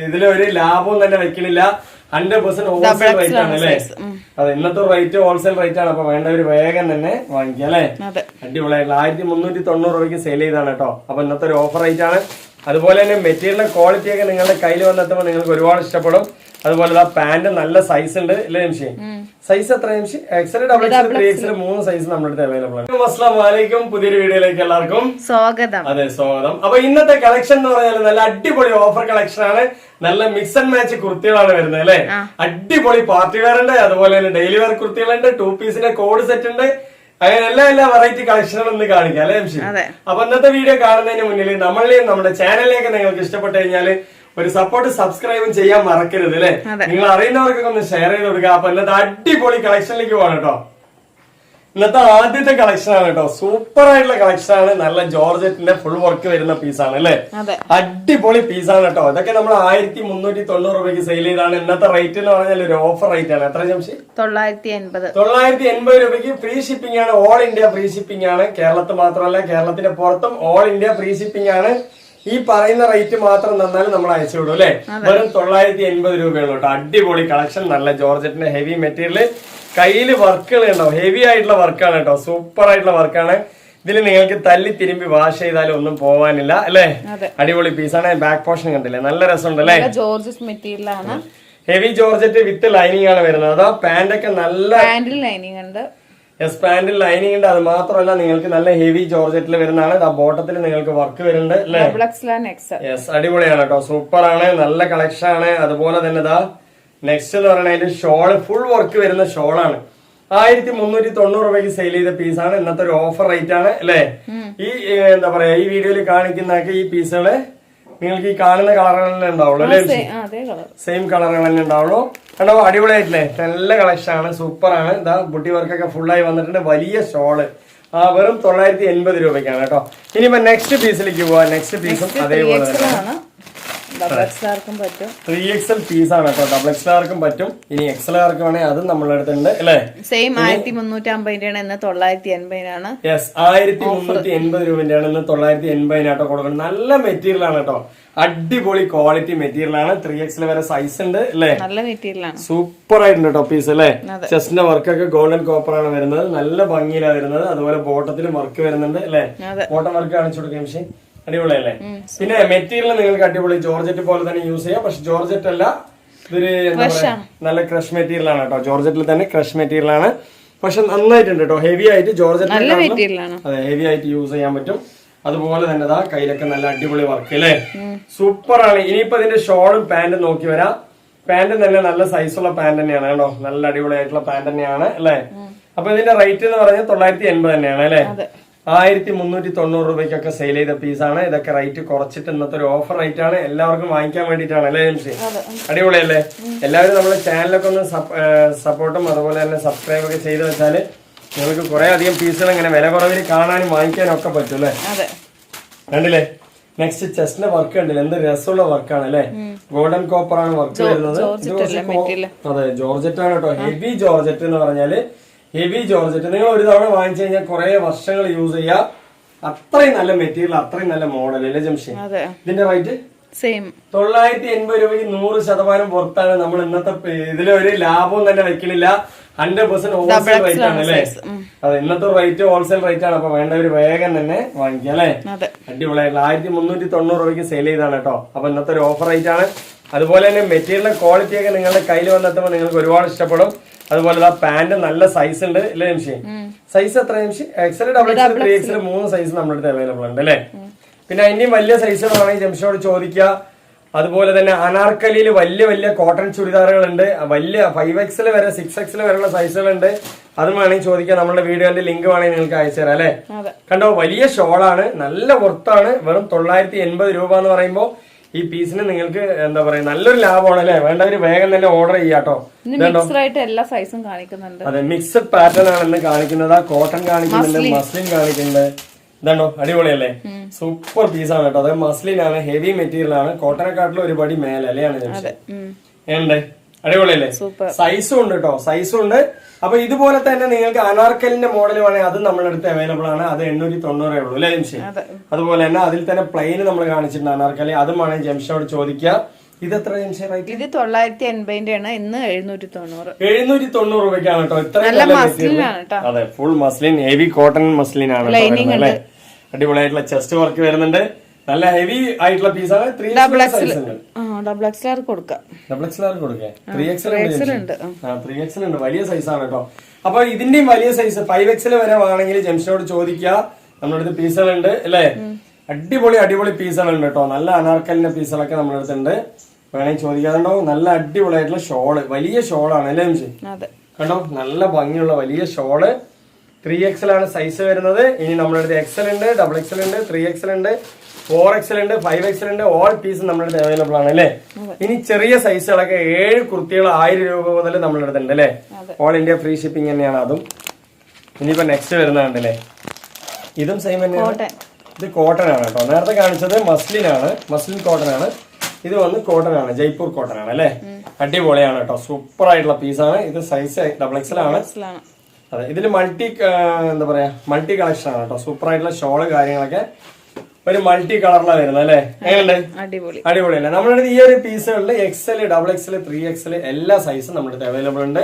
ഇതിലൊരു ലാഭവും തന്നെ വെക്കണില്ല. 100% ഹോൾസെയിൽ റേറ്റ് ആണ് അല്ലേ? അതെ, ഇന്നത്തെ റേറ്റ് ഹോൾസെയിൽ റേറ്റ് ആണ്. അപ്പൊ വേണ്ടവര് വേഗം തന്നെ വാങ്ങിക്കാം അല്ലെ? അടിപൊളിയായിട്ടുള്ള 1390 രൂപയ്ക്ക് സെയിൽ ചെയ്താണ് കേട്ടോ. അപ്പൊ ഇന്നത്തെ ഒരു ഓഫർ റേറ്റ് ആണ്. അതുപോലെ തന്നെ മെറ്റീരിയലിന്റെ ക്വാളിറ്റി ഒക്കെ നിങ്ങളുടെ കയ്യിൽ വന്നെത്തുമ്പോൾ നിങ്ങൾക്ക് ഒരുപാട് ഇഷ്ടപ്പെടും. അതുപോലെ പാന്റ് നല്ല സൈസ് ഉണ്ട് അല്ലേ നിമിഷി? സൈസ് എത്ര Nimishi? XL, double XL, 3XL 3 size നമ്മുടെ അടുത്ത് അവൈലബിൾ ആണ്. അസ്സലാമു അലൈക്കും, പുതിയൊരു വീഡിയോയിലേക്ക് എല്ലാവർക്കും സ്വാഗതം. അതെ, സ്വാഗതം. അപ്പൊ ഇന്നത്തെ കളക്ഷൻ എന്ന് പറഞ്ഞാൽ നല്ല അടിപൊളി ഓഫർ കളക്ഷൻ ആണ്. നല്ല മിക്സ് ആൻഡ് മാച്ച് കുർത്തികളാണ് വരുന്നത് അല്ലെ? അടിപൊളി പാർട്ടി വെയർ ഉണ്ട്, അതുപോലെ തന്നെ ഡെയിലി വെയർ കുർത്തികളുണ്ട്, 2 പീസിന്റെ കോഡ് സെറ്റ് ഉണ്ട്. അങ്ങനെ എല്ലാ വെറൈറ്റി കളക്ഷനുകളും ഒന്ന് കാണിക്കാം അല്ലെ നിമിഷി? അപ്പൊ ഇന്നത്തെ വീഡിയോ കാണുന്നതിന് മുന്നിൽ നമ്മളുടെയും നമ്മുടെ ചാനലിലേക്ക് നിങ്ങൾക്ക് ഇഷ്ടപ്പെട്ടു കഴിഞ്ഞാൽ ഒരു സപ്പോർട്ട് സബ്സ്ക്രൈബും ചെയ്യാൻ മറക്കരുത് അല്ലെ? നിങ്ങൾ അറിയുന്നവർക്കൊക്കെ ഒന്ന് ഷെയർ ചെയ്ത് കൊടുക്കുക. അപ്പൊ ഇന്നത്തെ അടിപൊളി കളക്ഷനിലേക്ക് പോകണം കേട്ടോ. ഇന്നത്തെ ആദ്യത്തെ കളക്ഷൻ ആണ് കേട്ടോ. സൂപ്പർ ആയിട്ടുള്ള കളക്ഷൻ ആണ്. നല്ല ജോർജറ്റിന്റെ ഫുൾ വർക്ക് വരുന്ന പീസാണ് അല്ലെ? അടിപൊളി പീസാണ് കേട്ടോ. ഇതൊക്കെ നമ്മൾ 1390 രൂപയ്ക്ക് സെയിൽ ചെയ്താണ്. ഇന്നത്തെ റേറ്റ് എന്ന് പറഞ്ഞാൽ ഒരു ഓഫർ റേറ്റ് ആണ്. എത്ര ജംഷി? 980 രൂപയ്ക്ക് ഫ്രീ ഷിപ്പിംഗ് ആണ്. ഓൾ ഇന്ത്യ ഫ്രീ ഷിപ്പിംഗ് ആണ്. കേരളത്തിൽ മാത്രമല്ല, കേരളത്തിന്റെ പുറത്തും ഓൾ ഇന്ത്യ ഫ്രീ ഷിപ്പിംഗ് ആണ്. ഈ പറയുന്ന റേറ്റ് മാത്രം തന്നാലും നമ്മൾ അയച്ചു വിടും അല്ലെ? വെറും 980 രൂപയാണ് കേട്ടോ. അടിപൊളി കളക്ഷൻ. നല്ല ജോർജറ്റിന്റെ ഹെവി മെറ്റീരിയൽ, കയ്യില് വർക്കുകൾ ഉണ്ടാവും. ഹെവി ആയിട്ടുള്ള വർക്കാണ് കേട്ടോ. സൂപ്പർ ആയിട്ടുള്ള വർക്കാണ്. ഇതിൽ നിങ്ങൾക്ക് തല്ലി തിരുമ്പി വാഷ് ചെയ്താലും ഒന്നും പോവാനില്ല അല്ലെ? അടിപൊളി പീസാണ്. ബാക്ക് പോർഷൻ കണ്ടില്ലേ? നല്ല രസമുണ്ട് അല്ലെ? ജോർജറ്റ് മെറ്റീരിയൽ ആണ്. ഹെവി ജോർജറ്റ് വിത്ത് ലൈനിങ് ആണ് വരുന്നത്. അതാ പാന്റ് ഒക്കെ നല്ല ലൈനിങ് ഉണ്ട്. യെസ്, പാന്റിൽ ലൈനിങ് ഉണ്ട്. അത് മാത്രമല്ല നിങ്ങൾക്ക് നല്ല ഹെവി ജോർജറ്റിൽ വരുന്നതാണ്. ആ ബോട്ടത്തിൽ നിങ്ങൾക്ക് വർക്ക് വരുന്നുണ്ട് അല്ലെ? യെസ്, അടിപൊളിയാണ് കേട്ടോ. സൂപ്പർ ആണ്. നല്ല കളക്ഷൻ ആണ്. അതുപോലെ തന്നെ ഇതാ നെക്സ്റ്റ് എന്ന് പറയുന്നത് അതിന്റെ ഷോള് ഫുൾ വർക്ക് വരുന്ന ഷോളാണ്. 1390 രൂപയ്ക്ക് സെയിൽ ചെയ്ത പീസാണ്. ഇന്നത്തെ ഒരു ഓഫർ റേറ്റ് ആണ് അല്ലെ? ഈ എന്താ പറയാ, ഈ വീഡിയോയിൽ കാണിക്കുന്നതൊക്കെ ഈ പീസുകള് നിങ്ങൾക്ക് ഈ കാണുന്ന കളറുകൾ തന്നെ ഉണ്ടാവുള്ളൂ അല്ലെ? സെയിം കളറുകൾ തന്നെ ഉണ്ടാവുള്ളൂ. കണ്ടോ? അടിപൊളിയായിട്ടില്ലേ? നല്ല കളക്ഷൻ ആണ്. സൂപ്പർ ആണ്. ഇതാ ബുട്ടി വർക്കൊക്കെ ഫുള്ളായി വന്നിട്ടുണ്ട്. വലിയ ഷോള് വെറും 980 രൂപയ്ക്കാണ് കേട്ടോ. ഇനിയിപ്പോ നെക്സ്റ്റ് പീസിലേക്ക് പോവാ. നെക്സ്റ്റ് പീസും അതേപോലെ തന്നെ 3XL പീസാണ് കേട്ടോ. ഡബിൾ എക്സ്ലാർക്കും പറ്റും. ഇനി എക്സ്ലാർക്ക് വേണമെങ്കിൽ അതും നമ്മളുടെ അടുത്തുണ്ട് അല്ലെ? സെയിം 1350 ഇന്ന് 980 യെസ്, 1380 രൂപയാണ് ഇന്ന് 980 ആട്ടോ കൊടുക്കുന്നത്. നല്ല മെറ്റീരിയൽ ആണ് കേട്ടോ. അടിപൊളി ക്വാളിറ്റി മെറ്റീരിയൽ ആണ്. 3XL വരെ സൈസ് ഉണ്ട് അല്ലെ? നല്ല മെറ്റീരിയൽ ആണ്. സൂപ്പർ ആയിട്ടുണ്ട് കേട്ടോ പീസ് അല്ലെ? ചെസ്റ്റിന്റെ വർക്കൊക്കെ ഗോൾഡൻ കോപ്പർ ആണ് വരുന്നത്. നല്ല ഭംഗിയിലാണ് വരുന്നത്. അതുപോലെ ബോട്ടത്തിലും വർക്ക് വരുന്നുണ്ട് അല്ലെ? ബോട്ടം വർക്ക് കാണിച്ചു കൊടുക്കാം പക്ഷേ അടിപൊളിയല്ലേ? പിന്നെ മെറ്റീരിയൽ നിങ്ങൾക്ക് അടിപൊളി ജോർജറ്റ് പോലെ തന്നെ യൂസ് ചെയ്യാം. പക്ഷെ ജോർജറ്റ് അല്ല, ഇതൊരു നല്ല ക്രഷ് മെറ്റീരിയൽ ആണ് കേട്ടോ. ജോർജറ്റിൽ തന്നെ ക്രഷ് മെറ്റീരിയൽ ആണ്. പക്ഷെ നന്നായിട്ടുണ്ട് കേട്ടോ. ഹെവി ആയിട്ട് ജോർജറ്റ്, അതെ, ഹെവി ആയിട്ട് യൂസ് ചെയ്യാൻ പറ്റും. അതുപോലെ തന്നെ ഇതാ കയ്യിലൊക്കെ നല്ല അടിപൊളി വർക്ക് അല്ലേ? സൂപ്പർ ആണ്. ഇനിയിപ്പോ ഇതിന്റെ ഷോളും പാന്റും നോക്കി വരാം. പാന്റ് തന്നെ നല്ല സൈസുള്ള പാന്റ് തന്നെയാണ് കേട്ടോ. നല്ല അടിപൊളിയായിട്ടുള്ള പാന്റ് തന്നെയാണ് അല്ലെ? അപ്പൊ ഇതിന്റെ റേറ്റ് എന്ന് പറഞ്ഞാൽ 980 തന്നെയാണ് അല്ലെ? 1390 രൂപയ്ക്കൊക്കെ സെയിൽ ചെയ്ത പീസാണ്. ഇതൊക്കെ റേറ്റ് കുറച്ചിട്ട് ഇന്നത്തെ ഒരു ഓഫർ റേറ്റ് ആണ്. എല്ലാവർക്കും വാങ്ങിക്കാൻ വേണ്ടിയിട്ടാണ് അല്ലേ ജംഷി? അടിപൊളിയല്ലേ? എല്ലാവരും നമ്മുടെ ചാനലൊക്കെ ഒന്ന് സപ്പോർട്ടും അതുപോലെ തന്നെ സബ്സ്ക്രൈബ് ഒക്കെ ചെയ്ത് വെച്ചാല് നിങ്ങൾക്ക് കുറെ അധികം പീസുകൾ ഇങ്ങനെ വില കുറവിൽ കാണാനും വാങ്ങിക്കാനും ഒക്കെ പറ്റും അല്ലേ? കണ്ടില്ലേ? നെക്സ്റ്റ് ചെസ്റ്റിന്റെ വർക്ക് കണ്ടില്ലേ? എന്ത് രസമുള്ള വർക്കാണ് അല്ലെ? ഗോൾഡൻ കോപ്പർ ആണ് വർക്ക് വരുന്നത്. അതെ, ജോർജറ്റ് ആണ് കേട്ടോ. ഹെവി ജോർജറ്റ് എന്ന് പറഞ്ഞാല് ഹെവി ജോർജറ്റ് നിങ്ങൾ ഒരു തവണ വാങ്ങിച്ചു കഴിഞ്ഞാൽ കുറെ വർഷങ്ങൾ യൂസ് ചെയ്യാം. അത്രയും നല്ല മെറ്റീരിയൽ, അത്രയും നല്ല മോഡൽ അല്ലേ ജംഷി? ഇതിന്റെ റേറ്റ് 980 രൂപയ്ക്ക് 100% പുറത്താണ്. നമ്മൾ ഇന്നത്തെ ഇതിലൊരു ലാഭവും തന്നെ വെക്കണില്ല. 100% ഹോൾസെയിൽ റേറ്റ് ആണ് അല്ലെ? അതെ, ഇന്നത്തെ റേറ്റ് ഹോൾസെയിൽ റേറ്റ് ആണ്. അപ്പൊ വേണ്ടവര് വേഗം തന്നെ വാങ്ങിക്കാം അല്ലെ? അടിപൊളിയായിട്ടുള്ള 1390 രൂപയ്ക്ക് സെയിൽ ചെയ്താണ് കേട്ടോ. അപ്പൊ ഇന്നത്തെ ഒരു ഓഫർ റേറ്റ് ആണ്. അതുപോലെ തന്നെ മെറ്റീരിയലിന്റെ ക്വാളിറ്റി ഒക്കെ നിങ്ങളുടെ കയ്യിൽ വന്നെത്തുമ്പോൾ നിങ്ങൾക്ക് ഒരുപാട് ഇഷ്ടപ്പെടും. അതുപോലെ പാന്റ് നല്ല സൈസ് ഉണ്ട് അല്ലേ ജംഷി? സൈസ് എത്ര Jamshi? XL, double XL, 3XL 3 size നമ്മുടെ അടുത്ത് അവൈലബിൾ ഉണ്ട് അല്ലെ? പിന്നെ അതിന്റെയും വലിയ സൈസ് വേണമെങ്കിൽ ജംഷിയോട് ചോദിക്കുക. അതുപോലെ തന്നെ അനാർക്കലിയിൽ വലിയ വലിയ കോട്ടൺ ചുരിദാറുകളുണ്ട്. വലിയ 5XL വരെ 6XL വരെയുള്ള സൈസുകളുണ്ട്. അതും വേണമെങ്കിൽ ചോദിക്കാം. നമ്മുടെ വീഡിയോന്റെ ലിങ്ക് വേണമെങ്കിൽ നിങ്ങൾക്ക് അയച്ചു തരാം അല്ലെ? കണ്ടോ? വലിയ ഷോളാണ്, നല്ല വർത്താണ്. വെറും 980 രൂപ എന്ന് പറയുമ്പോൾ ഈ പീസിന് നിങ്ങൾക്ക് എന്താ പറയാ നല്ലൊരു ലാഭമാണ് അല്ലെ? വേണ്ടവര് വേഗം തന്നെ ഓർഡർ ചെയ്യാട്ടോ. എല്ലാ സൈസും കാണിക്കുന്നുണ്ട്. അതെ, മിക്സഡ് പാറ്റേൺ ആണെന്ന് കാണിക്കുന്നത്. കോട്ടൺ കാണിക്കുന്നുണ്ട്, മസ്ലിൻ കാണിക്കുന്നുണ്ട്. ഇതാണ്ടോ? അടിപൊളിയല്ലേ? സൂപ്പർ പീസാണ് കേട്ടോ. അതായത് മസ്ലിൻ ആണ്, ഹെവി മെറ്റീരിയൽ ആണ്. കോട്ടനെക്കാട്ടിലും ഒരുപടി മേലെ അല്ലെയാണ് ഉണ്ട്. അടിപൊളിയല്ലേ? സൈസും ഉണ്ട് കേട്ടോ, സൈസും ഉണ്ട്. അപ്പൊ ഇതുപോലെ തന്നെ നിങ്ങൾക്ക് അനാർക്കലിന്റെ മോഡൽ വേണമെങ്കിൽ അത് നമ്മുടെ അടുത്ത് അവൈലബിൾ ആണ്. അത് 890 ഉള്ളൂ അല്ലെ ജംഷി? അതുപോലെ തന്നെ അതിൽ തന്നെ പ്ലെയിൻ നമ്മൾ കാണിച്ചിട്ടുണ്ട് അനാർക്കലി. അതും വേണമെങ്കിൽ ജംഷിനോട് ചോദിക്കുക. ഇത് എത്ര റേറ്റ്? ഇത് 980 ആണ്, ഇന്ന് 790. 790 രൂപയ്ക്കാണ് കേട്ടോ. ഇത്ര നല്ല മസ്ലിനാണ് കേട്ടോ. അതെ, full muslin, heavy cotton muslin ആണ് അല്ലേ. അടിപൊളിയായിട്ടുള്ള ചെസ്റ്റ് വർക്ക് വരുന്നുണ്ട്. നല്ല ഹെവി ആയിട്ടുള്ള പീസാണ്. ഡബിൾ എക്സ്എൽ കൊടുക്കാം. 3XL ഉണ്ട്. 3XL ഉണ്ട്. വലിയ സൈസാണ് കേട്ടോ. അപ്പൊ ഇതിന്റെയും വലിയ സൈസ് 5XL വരെ വേണമെങ്കിൽ ജംഷനോട് ചോദിക്കുക. നമ്മുടെ അടുത്ത് പീസുകളുണ്ട് അല്ലേ. അടിപൊളി പീസുകളുണ്ട് കേട്ടോ. നല്ല അനാർക്കലിന്റെ പീസുകളൊക്കെ നമ്മുടെ അടുത്തുണ്ട്. വേണമെങ്കിൽ ചോദിക്കാറുണ്ടോ. നല്ല അടിപൊളിയായിട്ടുള്ള ഷോള്, വലിയ ഷോളാണ് അല്ലേ ജംഷൻ? കണ്ടോ, നല്ല ഭംഗിയുള്ള വലിയ ഷോള്. 3XL ആണ് സൈസ് വരുന്നത്. ഇനി നമ്മുടെ അടുത്ത് XL ഉണ്ട്, XXL ഉണ്ട്, 3XL ഉണ്ട്, 4XL ഉണ്ട്, 5XL ഉണ്ട്. ഓൾ പീസ് നമ്മുടെ അടുത്ത് അവൈലബിൾ ആണ് അല്ലേ. ഇനി ചെറിയ സൈസുകളൊക്കെ 7 കുർത്തികൾ 1000 രൂപ മുതൽ നമ്മുടെ അടുത്ത് ഉണ്ട് അല്ലേ. ഓൾ ഇന്ത്യ ഫ്രീ ഷിപ്പിംഗ് തന്നെയാണ് അതും. ഇനിയിപ്പോ നെക്സ്റ്റ് വരുന്നുണ്ടല്ലേ, ഇതും സെയിം തന്നെയാണ്. ഇത് കോട്ടൺ ആണ് കേട്ടോ. നേരത്തെ കാണിച്ചത് മസ്ലിൻ ആണ്, മസ്ലിൻ കോട്ടൺ ആണ്. ഇത് വന്ന് കോട്ടൺ ആണ്, ജയ്പൂർ കോട്ടൺ ആണ് അല്ലേ. അടിപൊളിയാണ് കേട്ടോ. സൂപ്പർ ആയിട്ടുള്ള പീസാണ്. ഇത് സൈസ് XXL ആണ്. അതെ, ഇതിൽ എന്താ പറയാ, മൾട്ടി കളക്ഷൻ ആണ് കേട്ടോ. സൂപ്പർ ആയിട്ടുള്ള ഷോള് കാര്യങ്ങളൊക്കെ ഒരു മൾട്ടി കളറിലാണ് വരുന്നത് അല്ലേ. എങ്ങനെയുണ്ട്? അടിപൊളിയല്ലേ. നമ്മുടെ അടുത്ത് ഈ ഒരു പീസുകളിൽ XL, XXL, 3XL എല്ലാ സൈസും നമ്മുടെ അടുത്ത് അവൈലബിൾ ഉണ്ട്.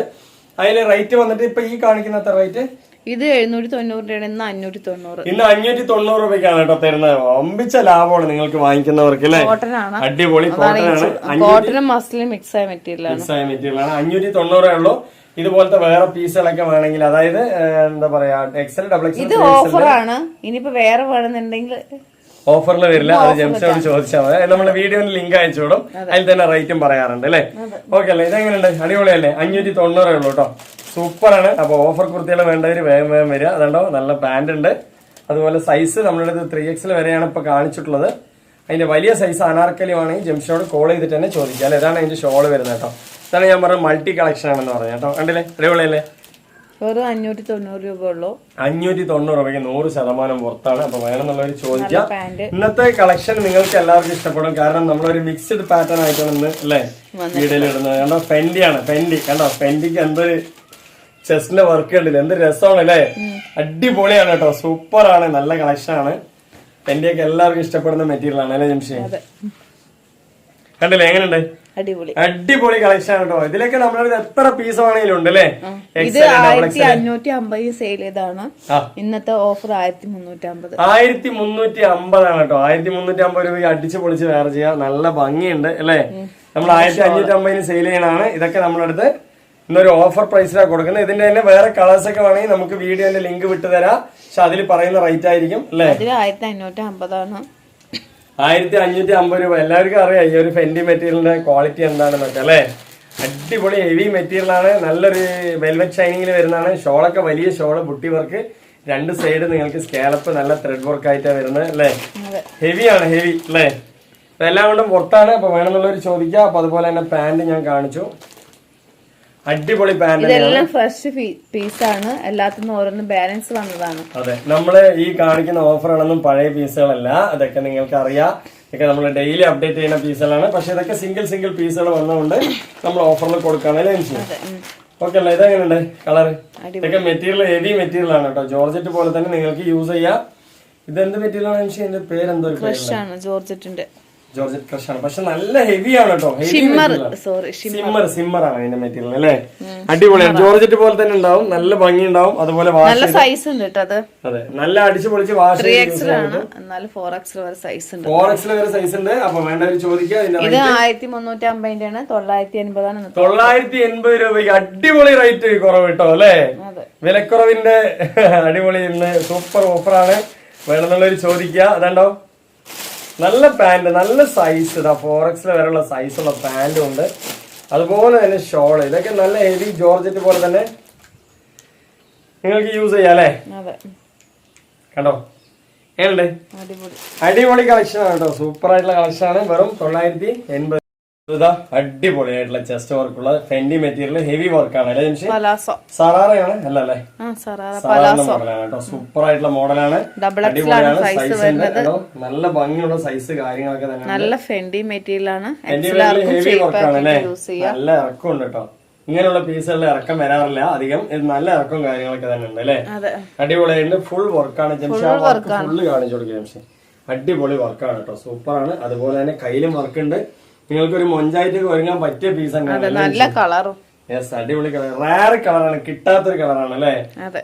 അതില് റേറ്റ് വന്നിട്ട് ഇപ്പൊ ഈ കാണിക്കുന്ന റേറ്റ് ഇത് 790 ഇന്ന് 590. ഇന്ന് 590 രൂപയ്ക്കാണ് കേട്ടോ തരുന്നത്. ഒമ്പിച്ച ലാഭമാണ് നിങ്ങൾക്ക് വാങ്ങിക്കുന്നവർക്ക് അല്ലേ. അടിപൊളി കോട്ടൺ മസ്ലിൻ മിക്സ് ആയ മെറ്റീരിയലാണ്. 590 ഉള്ളൂ. ഇതുപോലത്തെ വേറെ പീസുകളൊക്കെ വേണമെങ്കിൽ, അതായത് എന്താ പറയാ XL, XXL, ഇത് ഓഫറാണ്. ഇനിയിപ്പോ വേറെ വേണമെന്നുണ്ടെങ്കിൽ ഓഫറിൽ വരില്ല. അത് ജംഷനോട് ചോദിച്ചാൽ മതി. നമ്മുടെ വീഡിയോന് ലിങ്ക് അയച്ചുവിടും. അതിൽ തന്നെ റേറ്റും പറയാറുണ്ട് അല്ലേ. ഓക്കെ അല്ലേ. ഇതെങ്ങനെയുണ്ട്? അടിപൊളിയല്ലേ. 590 ഉള്ളൂ കേട്ടോ. സൂപ്പറാണ്. അപ്പൊ ഓഫർ കുർത്തികൾ വേണ്ടവര് വേഗം വരിക. അതുണ്ടോ, നല്ല പാന്റ് ഉണ്ട്. അതുപോലെ സൈസ് നമ്മുടെ അടുത്ത് 3XL വരെയാണ് ഇപ്പൊ കാണിച്ചിട്ടുള്ളത്. അതിന്റെ വലിയ സൈസ് അനാർക്കലി ആണെങ്കിൽ ജംഷനോട് കോൾ ചെയ്തിട്ട് തന്നെ ചോദിക്കുക അല്ലെ. ഇതാണ് അതിന്റെ ഷോള് വരുന്നത് കേട്ടോ. ഇതാണ് ഞാൻ പറഞ്ഞ മൾട്ടി കളക്ഷൻ ആണെന്ന് പറഞ്ഞു കേട്ടോ. കണ്ടില്ലേ, അടിപൊളിയല്ലേ. വെറും 590 രൂപ ഉള്ളൂ. 590 രൂപയ്ക്ക് 100% പുറത്താണ്. അപ്പൊ വേണമെന്നുള്ളവർ ചോദിക്കാം. ഇന്നത്തെ കളക്ഷൻ നിങ്ങൾക്ക് എല്ലാവർക്കും ഇഷ്ടപ്പെടും. കാരണം നമ്മളൊരു മിക്സ്ഡ് പാറ്റേൺ ആയിട്ടാണ് ഇന്ന് അല്ലേ വീഡിയോയിൽ ഇടുന്നത്. കണ്ടോ, ഫെൻഡിയാണ്. കണ്ടോ, ഫെൻഡിക്ക് എന്ത് ചെസ്റ്റിന്റെ വർക്ക് ഉണ്ടല്ലോ, എന്ത് രസമാണ് അല്ലേ. അടിപൊളിയാണ് കേട്ടോ. സൂപ്പർ ആണ്, നല്ല കളക്ഷൻ ആണ്. ഫെൻഡിയൊക്കെ എല്ലാവർക്കും ഇഷ്ടപ്പെടുന്ന മെറ്റീരിയൽ ആണ് അല്ലേ ജംഷി? കണ്ടില്ലേ, എങ്ങനെയുണ്ട്? അടിപൊളി കളക്ഷൻ ആണ് കേട്ടോ. ഇതിലൊക്കെ നമ്മുടെ എത്ര പീസ് ആണെങ്കിലും ഉണ്ട് അല്ലേ. ഇത് 1550 സെയിൽ ചെയ്താണ്. ഇന്നത്തെ ഓഫർ 1350. 1350 ആണ് കേട്ടോ. 1350 രൂപ അടിച്ചു പൊളിച്ച് വേറെ ചെയ്യാം. നല്ല ഭംഗിയുണ്ട് അല്ലേ. നമ്മൾ 1550 സെയിൽ ചെയ്യണതാണ്. ഇതൊക്കെ നമ്മളടുത്ത് ഇന്നൊരു ഓഫർ പ്രൈസിലാണ് കൊടുക്കുന്നത്. ഇതിന്റെ തന്നെ വേറെ കളേഴ്സ് ഒക്കെ വേണമെങ്കിൽ നമുക്ക് വീഡിയോന്റെ ലിങ്ക് വിട്ടുതരാം. പക്ഷെ അതിൽ പറയുന്ന റേറ്റ് ആയിരിക്കും അല്ലേ. 1550 ആണ്. 1550 രൂപ. എല്ലാവർക്കും അറിയാം ഈ ഒരു ഫെൻഡി മെറ്റീരിയലിന്റെ ക്വാളിറ്റി എന്താണെന്നൊക്കെ അല്ലെ. അടിപൊളി ഹെവി മെറ്റീരിയൽ ആണ്. നല്ലൊരു വെൽവെറ്റ് ഷൈനിങ്ങിൽ വരുന്നതാണ്. ഷോളൊക്കെ വലിയ ഷോള്, ബുട്ടി വർക്ക്, 2 സൈഡ് നിങ്ങൾക്ക് സ്കാലപ്പ് നല്ല ത്രെഡ് വർക്ക് ആയിട്ടാണ് വരുന്നത് അല്ലെ. ഹെവിയാണ്, ഹെവി അല്ലെ. എല്ലാം കൊണ്ടും പുറത്താണ്. അപ്പൊ വേണമെന്നുള്ളവർ ചോദിക്കാം. അപ്പൊ അതുപോലെ തന്നെ പാന്റ് ഞാൻ കാണിച്ചു. അടിപൊളി പാന്റ്, ഇതെല്ലാം ഫ്രഷ് പീസാണ്. എല്ലാത്തിനും ഓരോന്ന് ബാലൻസ് വന്നതാണ്. അതെ, നമ്മള് ഈ കാണിക്കുന്ന ഓഫറുകളൊന്നും പഴയ പീസുകളല്ല. അതൊക്കെ നിങ്ങൾക്ക് അറിയാം. ഇതൊക്കെ നമ്മൾ ഡെയിലി അപ്ഡേറ്റ് ചെയ്യുന്ന പീസുകളാണ്. പക്ഷെ ഇതൊക്കെ സിംഗിൾ പീസുകൾ വന്നതുകൊണ്ട് നമ്മൾ ഓഫറിൽ കൊടുക്കുകയാണല്ലേ. ഓക്കെ അല്ലേ. ഇതെങ്ങനെയുണ്ട് കളറ്? ഇതൊക്കെ മെറ്റീരിയൽ ഹെവി മെറ്റീരിയൽ ആണ് കേട്ടോ. ജോർജറ്റ് പോലെ തന്നെ നിങ്ങൾക്ക് യൂസ് ചെയ്യാം. ഇതെന്ത് മെറ്റീരിയൽ ആണ്? ഇതിന്റെ പേരെന്തോ ജോർജറ്റിന്റെ ജോർജറ്റ് ക്രഷ് ആണ്. പക്ഷെ നല്ല ഹെവി ആണ് കേട്ടോ. സിമ്മർ ആണ് അതിന്റെ മെറ്റീരിയൽ അല്ലേ. അടിപൊളിയാണ്. ജോർജറ്റ് പോലെ തന്നെ ഉണ്ടാവും. നല്ല ഭംഗി ഉണ്ടാവും. അതുപോലെ നല്ല സൈസ് ഉണ്ട് കേട്ടോ. അതെ, നല്ല അടിച്ചു പൊളിച്ച് വാഷ് 3XL ആണ്. എന്നാൽ 4XL വരെ സൈസ് ഉണ്ട്. 4XL വരെ സൈസ് ഉണ്ട്. അപ്പൊ വേണ്ടവർ ചോദിക്കുക. ഇത് 1350 ആണ്. 980 ആണ്. 980 രൂപയ്ക്ക് അടിപൊളി റേറ്റ് കുറവ് കിട്ടോ അല്ലേ. വിലക്കുറവിന്റെ അടിപൊളി ഇന്ന് സൂപ്പർ ഓഫറാണ്. വേണമെന്നുള്ളവർ ചോദിക്കുക. അതുണ്ടോ, നല്ല പാന്റ്, നല്ല സൈസ്. 4XL വരെയുള്ള സൈസുള്ള പാന്റും ഉണ്ട്. അതുപോലെ തന്നെ ഷോള്. ഇതൊക്കെ നല്ല ഹെവി ജോർജറ്റ് പോലെ തന്നെ നിങ്ങൾക്ക് യൂസ് ചെയ്യാം അല്ലേ. കണ്ടോ, ഏണ്ട് അടിപൊളി കളക്ഷൻ ആണ് കേട്ടോ. സൂപ്പർ ആയിട്ടുള്ള കളക്ഷൻ ആണ്. വെറും 980. അടിപൊളിയായിട്ടുള്ള ചെസ്റ്റ് വർക്കുള്ള ഫെൻഡി മെറ്റീരിയൽ ഹെവി വർക്കാണ് അല്ലേ. സറാറയാണ് അല്ലേ. മോഡലാണ് കേട്ടോ. സൂപ്പർ ആയിട്ടുള്ള മോഡലാണ്. അടിപൊളിയാണ്. സൈസ് നല്ല ഭംഗിയുള്ള സൈസ് കാര്യങ്ങളൊക്കെ തന്നെ. നല്ല ഫെൻഡി മെറ്റീരിയൽ ആണ്. ഹെവി വർക്കാണ് അല്ലേ. നല്ല ഇറക്കം ഉണ്ട് കേട്ടോ. ഇങ്ങനെയുള്ള പീസുകളിൽ ഇറക്കം വരാറില്ല അധികം. നല്ല ഇറക്കവും കാര്യങ്ങളൊക്കെ തന്നെ ഉണ്ട് അല്ലേ. അടിപൊളിയായിട്ട് ഫുൾ വർക്കാണ്. ഫുള്ള് കാണിച്ചു കൊടുക്കുക. അടിപൊളി വർക്കാണ് കേട്ടോ. സൂപ്പറാണ്. അതുപോലെ തന്നെ കയ്യിലും വർക്കുണ്ട്. നിങ്ങൾക്ക് ഒരു മൊഞ്ചായിട്ട് ഒരുങ്ങാൻ പറ്റിയ പീസ് തന്നെയാണ്. നല്ല കളറും. യെസ്, അടിപൊളി കളർ, റയർ കളറാണ്, കിട്ടാത്തൊരു കളറാണ് അല്ലേ,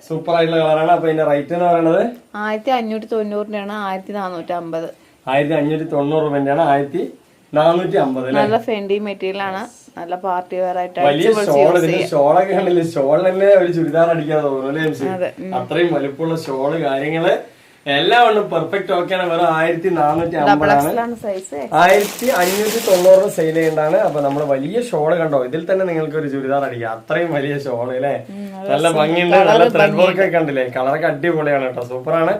സൂപ്പർ ആയിട്ടുള്ള കളറാണ്. അപ്പൊ ഇതിന്റെ റേറ്റ് എന്ന് പറയുന്നത് 1590 1450. 1590 രൂപയാണ്, 1450. നല്ല ഫെൻഡി മെറ്റീരിയൽ ആണ്, നല്ല പാർട്ടി വെയർ ആയിട്ട് വലിയ ഷോള്, ഇതിന്റെ ഷോളൊക്കെ കണ്ടില്ലേ, ഷോൾ തന്നെ ഒരു ചുരിദാർ അടിക്കാൻ തോന്നുന്നു അല്ലേ. അത്രയും വലുപ്പമുള്ള ഷോള് കാര്യങ്ങള് എല്ലാം ഉണ്ട്, പെർഫെക്റ്റ് ഓക്കെയാണ്. വെറും 1450 സൈസ്, 1590 സെയിൽ ചെയ്യേണ്ടതാണ്. അപ്പൊ നമ്മള് വലിയ ഷോള് കണ്ടോ, ഇതിൽ തന്നെ നിങ്ങൾക്ക് ഒരു ചുരിദാർ അടിക്കാം, അത്രയും വലിയ ഷോള് അല്ലേ. നല്ല ഭംഗിയുണ്ട്, നല്ല ത്രെഡ് വർക്ക് ഒക്കെ കണ്ടില്ലേ, കളറൊക്കെ അടിപൊളിയാണ് കേട്ടോ, സൂപ്പറാണ്.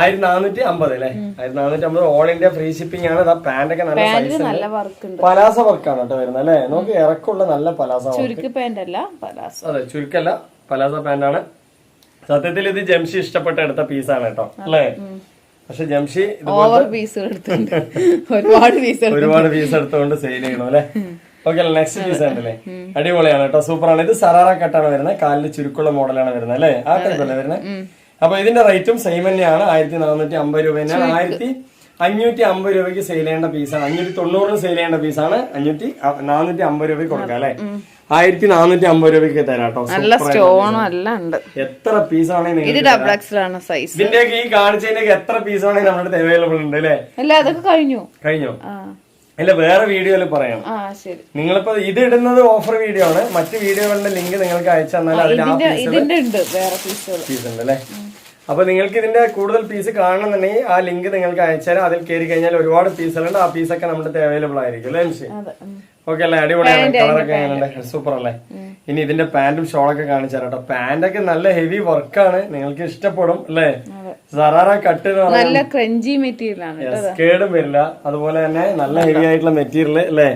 1450 അല്ലേ, 1450 ഓൾ ഇന്ത്യ ഫ്രീ ഷിപ്പിംഗ് ആണ്. പാന്റ് ഒക്കെ നല്ല സൈസ്, പലാസ വർക്കാണ് കേട്ടോ വരുന്നത് അല്ലേ. നമുക്ക് ഇറക്കമുള്ള നല്ല പലാസ വർക്ക്, അതെ ചുരുക്കല്ല, പലാസ പാന്റ് ആണ്. സത്യത്തിൽ ഇത് ജംഷി ഇഷ്ടപ്പെട്ട് എടുത്ത പീസാണ് കേട്ടോ അല്ലേ. പക്ഷെ ജംഷി ഒരുപാട് പീസ് എടുത്തുകൊണ്ട് സെയിൽ ചെയ്യണം അല്ലെ. ഓക്കെ അല്ലേ, നെക്സ്റ്റ് പീസ് ഉണ്ടല്ലേ, അടിപൊളിയാണ് കേട്ടോ, സൂപ്പറാണ്. ഇത് സറാറ കട്ടാണ് വരുന്നത്, കാലില് ചുരുക്കുള്ള മോഡലാണ് വരുന്നത് അല്ലേ, ആ ടൈപ്പ് അല്ലേ വരുന്നത്. അപ്പൊ ഇതിന്റെ റേറ്റും സെയിം തന്നെയാണ്, 1450 രൂപ തന്നെയാണ്. 1550 രൂപയ്ക്ക് സെയിൽ ചെയ്യേണ്ട പീസാണ്, 590 സെയിൽ ചെയ്യേണ്ട പീസാണ്, 450 രൂപയ്ക്ക് കൊടുക്കാം അല്ലെ. 1450 രൂപയ്ക്ക് തരാം കേട്ടോ. നല്ല സ്റ്റോണും എല്ലാം ഉണ്ട്. എത്ര പീസാണെങ്കിൽ സൈസ് ഇതിന്റെ ഈ കാണിച്ചതിന്റെ എത്ര പീസാണെങ്കിൽ നമ്മുടെ അടുത്ത് അവൈലബിൾ ഉണ്ട് അല്ലേ. അതൊക്കെ കഴിഞ്ഞോ അല്ല, വേറെ വീഡിയോയിൽ പറയാം. നിങ്ങളിപ്പോ ഇത് ഇടുന്നത് ഓഫർ വീഡിയോ ആണ്, മറ്റു വീഡിയോകളുടെ ലിങ്ക് നിങ്ങൾക്ക് അയച്ചു തന്നാൽ അതിൽ ആ പീസ് ഉണ്ട് അല്ലേ. അപ്പൊ നിങ്ങൾക്ക് ഇതിന്റെ കൂടുതൽ പീസ് കാണണമെന്നുണ്ടെങ്കിൽ ആ ലിങ്ക് നിങ്ങൾക്ക് അയച്ചുതരാം, അതിൽ കയറി കഴിഞ്ഞാൽ ഒരുപാട് പീസുകളുണ്ട്, ആ പീസൊക്കെ നമ്മുടെ അവൈലബിൾ ആയിരിക്കും അല്ലേ. ഓക്കെ അല്ലേ, അടിപൊളിയാണ്, കളറൊക്കെ സൂപ്പർ അല്ലേ. ഇനി ഇതിന്റെ പാന്റും ഷോളൊക്കെ കാണിച്ചു തരാം കേട്ടോ. പാന്റൊക്കെ നല്ല ഹെവി വർക്കാണ്, നിങ്ങൾക്ക് ഇഷ്ടപ്പെടും അല്ലേ. സറാറ കട്ട് എന്ന് പറഞ്ഞാൽ കേടും വരില്ല, അതുപോലെ തന്നെ നല്ല ഹെവി ആയിട്ടുള്ള മെറ്റീരിയൽ അല്ലേ.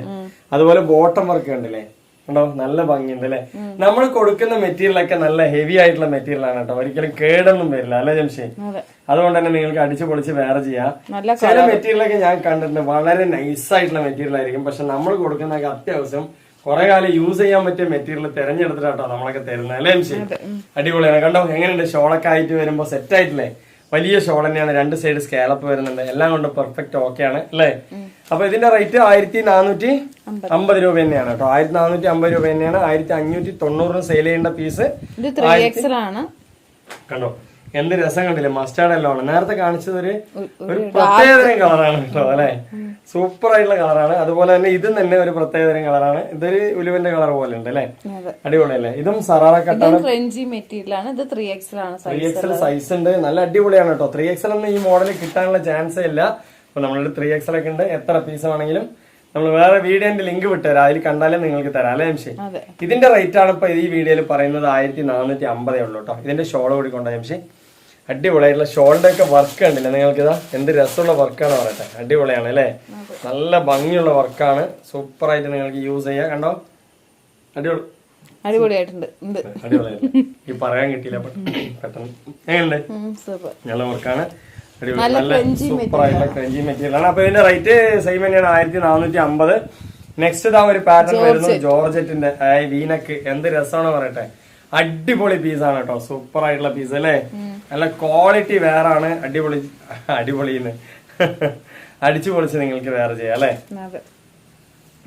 അതുപോലെ ബോട്ടം വർക്ക് ഉണ്ടല്ലേ, ഉണ്ടോ, നല്ല ഭംഗിയുണ്ട് അല്ലെ. നമ്മൾ കൊടുക്കുന്ന മെറ്റീരിയൽ ഒക്കെ നല്ല ഹെവി ആയിട്ടുള്ള മെറ്റീരിയൽ ആണ് കേട്ടോ, ഒരിക്കലും കേടൊന്നും വരില്ല അല്ലെ ജംഷി. അതുകൊണ്ട് തന്നെ നിങ്ങൾക്ക് അടിച്ചു പൊളിച്ച് വേറെ ചെയ്യാം. ചില മെറ്റീരിയലൊക്കെ ഞാൻ കണ്ടിട്ടുണ്ട് വളരെ നൈസ് ആയിട്ടുള്ള മെറ്റീരിയൽ ആയിരിക്കും, പക്ഷെ നമ്മൾ കൊടുക്കുന്നതൊക്കെ അത്യാവശ്യം കുറെ കാലം യൂസ് ചെയ്യാൻ പറ്റിയ മെറ്റീരിയൽ തെരഞ്ഞെടുത്തിട്ടാട്ടോ നമ്മളൊക്കെ തരുന്നത് അല്ലേ ജംഷി. അടിപൊളിയാണ് കണ്ടോ, എങ്ങനെയുണ്ട്, ഷോളൊക്കെ ആയിട്ട് വരുമ്പോ സെറ്റ് ആയിട്ടില്ലേ, വലിയ ഷോൾ തന്നെയാണ്, രണ്ട് സൈഡ് സ്കാലപ്പ് വരുന്നുണ്ട്, എല്ലാം കൊണ്ട് പെർഫെക്റ്റ് ഓക്കെ ആണ് അല്ലേ. അപ്പൊ ഇതിന്റെ റേറ്റ് 1450 രൂപ തന്നെയാണ് കേട്ടോ, 1450 രൂപ തന്നെയാണ്. 1590 സെയിൽ ചെയ്യേണ്ട പീസ് കണ്ടോ, എന്ത് രസം കണ്ടില്ലേ, മസ്റ്റാർഡ് എല്ലാം ആണ്. നേരത്തെ കാണിച്ചത് ഒരു പ്രത്യേകതരം കളറാണ് കേട്ടോ അല്ലെ, സൂപ്പർ ആയിട്ടുള്ള കളറാണ്. അതുപോലെ തന്നെ ഇതും തന്നെ ഒരു പ്രത്യേകതരം കളറാണ്, ഇതൊരു ഉലുവന്റെ കളർ പോലെ ഉണ്ട് അല്ലെ, അടിപൊളിയല്ലേ. ഇതും സറാറ കട്ടാണ്, 3XL സൈസ് ഉണ്ട്, നല്ല അടിപൊളിയാണ് കേട്ടോ. 3XL ഒന്നും ഈ മോഡൽ കിട്ടാനുള്ള ചാൻസേ ഇല്ല. അപ്പൊ നമ്മളുടെ 3XL ഒക്കെ ഉണ്ട്, എത്ര പീസ് വേണമെങ്കിലും നമ്മൾ വേറെ വീഡിയോന്റെ ലിങ്ക് വിട്ടുതരാം, അതിൽ കണ്ടാലും നിങ്ങൾക്ക് തരാം അല്ലേ ജംഷി. ഇതിന്റെ റേറ്റ് ആണ് ഇപ്പൊ ഈ വീഡിയോയിൽ പറയുന്നത്, 1450 ഉള്ളൂ കേട്ടോ. ഇതിന്റെ ഷോൾ കൂടി കൊണ്ടോ ജംഷി, അടിപൊളിയായിട്ടുള്ള ഷോളിന്റെ ഒക്കെ വർക്ക് ഉണ്ടല്ലേ നിങ്ങൾക്ക്, ഇതാ എന്ത് രസമുള്ള വർക്കാണ് പറയട്ടെ, അടിപൊളിയാണ് അല്ലേ, നല്ല ഭംഗിയുള്ള വർക്കാണ്, സൂപ്പർ ആയിട്ട് നിങ്ങൾക്ക് യൂസ് ചെയ്യാം. കണ്ടോ, അടിപൊളിയായിട്ടുണ്ട്, അടിപൊളിയായിട്ട് ഈ പറയാൻ കിട്ടിയില്ല പെട്ടെന്ന്. എങ്ങനെയുണ്ട്, നല്ല വർക്കാണ്, നല്ല സൂപ്പർ ആയിട്ടുള്ള ക്രഞ്ചി മെറ്റീരിയൽ ആണ്. അപ്പൊ ഇതിന്റെ റേറ്റ് സെയിം തന്നെയാണ്, 1450. നെക്സ്റ്റ് ഇതാ ഒരു പാറ്റേൺ വരുന്നു, ജോർജറ്റിന്റെ വീനക്ക്, എന്ത് രസമാണ് പറയട്ടെ, അടിപൊളി പീസാണ് കേട്ടോ, സൂപ്പർ ആയിട്ടുള്ള പീസ് അല്ലേ, നല്ല ക്വാളിറ്റി വേറെ ആണ്, അടിപൊളിന്ന് അടിച്ചു പൊളിച്ച് നിങ്ങൾക്ക് വേറെ ചെയ്യാം അല്ലേ.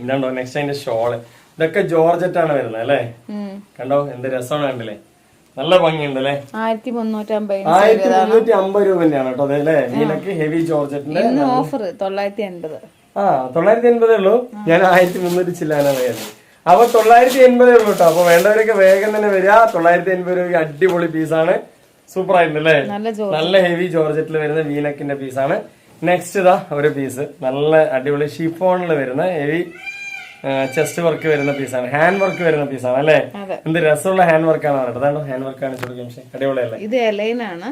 ഇതാണ്ടോ നെക്സ്റ്റ് അതിന്റെ ഷോള്, ഇതൊക്കെ ജോർജറ്റ് ആണ് വരുന്നത് അല്ലേ, കണ്ടോ എന്ത് രസമാണ് കണ്ടില്ലേ, നല്ല ഭംഗിയുണ്ട് അല്ലേ. 1350 രൂപ തന്നെയാണ് കേട്ടോ അതെ, വീനക്ക് ഹെവി ജോർജറ്റിന്റെ ഓഫർ 980. 980 ഉള്ളൂ, ഞാൻ 1300 ചില്ലാനാണ് കരുതി. അപ്പൊ 980 ഉള്ളൂ കേട്ടോ. അപ്പൊ വേണ്ടവരൊക്കെ വേഗം തന്നെ വരിക, 980 രൂപയ്ക്ക് അടിപൊളി പീസാണ്, സൂപ്പർ ആയിട്ടുണ്ട് അല്ലേ, നല്ല ഹെവി ജോർജറ്റിൽ വരുന്ന വീനക്കിന്റെ പീസാണ്. നെക്സ്റ്റ് ഇതാ ഒരു പീസ്, നല്ല അടിപൊളി ഷിഫോണിൽ വരുന്ന ഹെവി ചെസ്റ്റ് വർക്ക് വരുന്ന പീസാണ്, ഹാൻഡ് വർക്ക് വരുന്ന പീസാണ് അല്ലേ, എന്ത് രസമുള്ള ഹാൻഡ് വർക്കാണ് കേട്ടോ. അതാണ്ടോ ഹാൻഡ് വർക്കാണ് അടിപൊളിയല്ലേ. ഇത് എലൈനാണ്,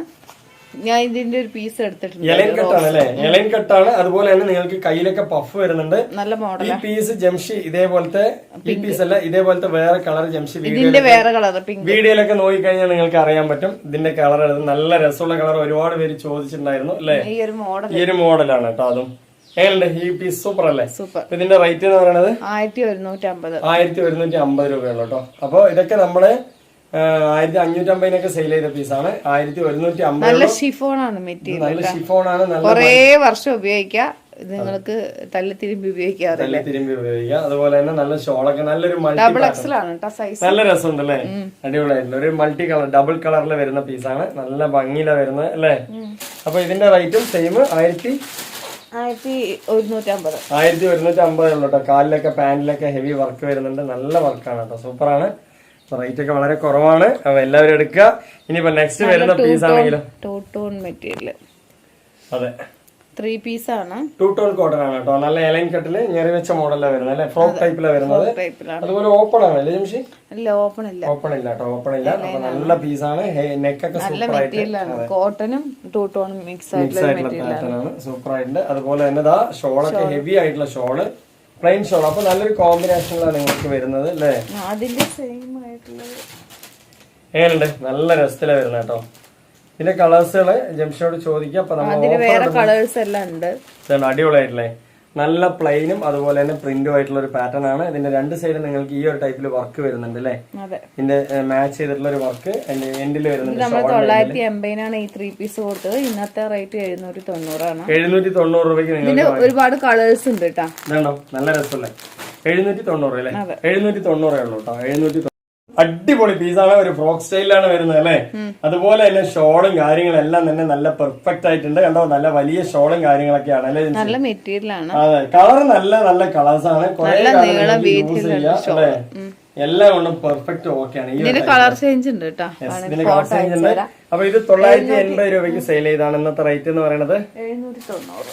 ഞാൻ ഇതിന്റെ ഒരു പീസ് എടുത്തിട്ടുണ്ട്, എലൈൻ കട്ടാണ് അല്ലെ, എലൈൻ കട്ടാണ്. അതുപോലെ തന്നെ നിങ്ങൾക്ക് കയ്യിലൊക്കെ പഫ് വരുന്നുണ്ട്, നല്ല മോഡൽ. ഈ പീസ് ജംഷി ഇതേപോലത്തെ, ഈ പീസ് അല്ല ഇതേപോലത്തെ വേറെ കളർ ജംഷി വീഡിയോയിലൊക്കെ നോക്കിക്കഴിഞ്ഞാൽ നിങ്ങൾക്ക് അറിയാൻ പറ്റും ഇതിന്റെ കളർ. നല്ല രസമുള്ള കളർ, ഒരുപാട് പേര് ചോദിച്ചിട്ടുണ്ടായിരുന്നു അല്ലെ, ഈ ഒരു മോഡലാണ് കേട്ടോ. അതും എങ്ങനെയുണ്ട് ഈ പീസ്, സൂപ്പർ അല്ലേ. ഇതിന്റെ റേറ്റ് എന്ന് പറയുന്നത് 1150 രൂപയുള്ളൂ കേട്ടോ. അപ്പൊ ഇതൊക്കെ നമ്മള് 1550 സെയിൽ ചെയ്ത പീസാണ്, 1150. നല്ല ഷിഫോൺ ആണ് മെറ്റീരിയൽ, നല്ല ഷിഫോൺ ആണ്, കൊറേ വർഷം ഉപയോഗിക്കാം, നിങ്ങൾക്ക് തല്ലിത്തിരിമ്പി ഉപയോഗിക്കാറില്ല. തിരുമ്പി ഉപയോഗിക്കാം. അതുപോലെ തന്നെ നല്ല ഷോളൊക്കെ നല്ലൊരു ഡബിൾ എക്സൽ ആണ് കേട്ടോ സൈസ്. നല്ല രസമുണ്ട് അല്ലേ, അടിപൊളിയായിട്ടുണ്ട്. ഒരു മൾട്ടി കളർ ഡബിൾ കളറിൽ വരുന്ന പീസാണ്, നല്ല ഭംഗിയിലാ വരുന്നത് അല്ലേ. അപ്പൊ ഇതിന്റെ റേറ്റും സെയിം 1150 ഉള്ളൂ കേട്ടോ. കാലിലൊക്കെ പാന്റിലൊക്കെ ഹെവി വർക്ക് വരുന്നുണ്ട്, നല്ല വർക്കാണ് കേട്ടോ, സൂപ്പറാണ്. റേറ്റ് ഒക്കെ വളരെ കുറവാണ്, അപ്പൊ എല്ലാവരും എടുക്കുക. ഇനിയിപ്പോ നെക്സ്റ്റ് വരുന്ന പീസ് ആണെങ്കിലും ടൂ ടോൺ മെറ്റീരിയൽ, അതെ 3 പീസ് ആണ്. 2 ടോൺ കോട്ടൺ ആണ് കേട്ടോ. നല്ല എലൈൻ കട്ടില് ഞെറി വെച്ച മോഡലാണ് വരുന്നത് അല്ലെ, ഫ്രോക്ക് ടൈപ്പിലാണ് വരുന്നത്. അതുപോലെ ഓപ്പൺ ആണ് അല്ലേ ജംഷി? ഇല്ല, ഓപ്പൺ ഇല്ല കേട്ടോ, ഓപ്പൺ ഇല്ല. അപ്പൊ നല്ല പീസാണ്, നെക്കൊക്കെ സൂപ്പർ ആയിട്ട് കോട്ടനും 2 ടോണും മിക്സ് ആയിട്ടുള്ള പാറ്റേൺ ആണ്, സൂപ്പർ ആയിട്ടുണ്ട്. അതുപോലെ തന്നെ ഇതാ ഷോളൊക്കെ ഹെവി ആയിട്ടുള്ള ഷോള്, പ്ലെയിൻ ഷോൾ. അപ്പൊ നല്ലൊരു കോമ്പിനേഷനിലാണ് നിങ്ങൾക്ക് വരുന്നത് അല്ലേ. അതിന്റെ സെയിം ആയിട്ടുള്ളത് എങ്ങനെയുണ്ട്? നല്ല രസത്തിലാണ് വരുന്നത് കേട്ടോ. ഇതിന്റെ കളേഴ്സുകള് ജംഷനോട് ചോദിക്കാം. അപ്പൊ നമ്മൾ അടിപൊളിയായിട്ടില്ലേ, നല്ല പ്ലെയിനും അതുപോലെ തന്നെ പ്രിന്റും ആയിട്ടുള്ള ഒരു പാറ്റേൺ ആണ്. ഇതിന്റെ രണ്ട് സൈഡും നിങ്ങൾക്ക് ഈ ഒരു ടൈപ്പിൽ വർക്ക് വരുന്നുണ്ട് അല്ലേ. ഇതിന്റെ മാച്ച് ചെയ്തിട്ടുള്ള ഒരു വർക്ക് എൻഡിൽ വരുന്നുണ്ട്. 980 ഈ 3 പീസ് കൊടുത്തത്. ഇന്നത്തെ റേറ്റ് 790 ആണ്. 790 രൂപയ്ക്ക് നിങ്ങൾക്ക് ഒരുപാട് കളേഴ്സ് ഉണ്ട് കേട്ടോ. ഇതാണോ നല്ല രസമല്ലേ, 790 അല്ലേ, 790 ഉള്ളൂ കേട്ടോ. 790 അടിപൊളി പീസാണ്, ഒരു ഫ്രോക്ക് സ്റ്റൈലിലാണ് വരുന്നത് അല്ലേ. അതുപോലെ തന്നെ ഷോളും കാര്യങ്ങളെല്ലാം തന്നെ നല്ല പെർഫെക്റ്റ് ആയിട്ടുണ്ട് കണ്ടോ. നല്ല വലിയ ഷോളും കാര്യങ്ങളൊക്കെയാണ് അല്ലേ. നല്ല മെറ്റീരിയൽ ആണ്. അതെ, കളർ നല്ല നല്ല കളേഴ്സ് ആണ്. കുറെ യൂസ് ചെയ്യാം അല്ലേ. എല്ലാം കൊണ്ടും പെർഫെക്റ്റ് ഓക്കെയാണ്. ഇതിന് കളർ ചേഞ്ച് ഉണ്ട് കേട്ടോ. ഇതിന് കളർ ചേഞ്ച് ഉണ്ട്. അപ്പൊ ഇത് 980 രൂപയ്ക്ക് സെയിൽ ചെയ്താണ്. ഇന്നത്തെ റേറ്റ് എന്ന് പറയുന്നത്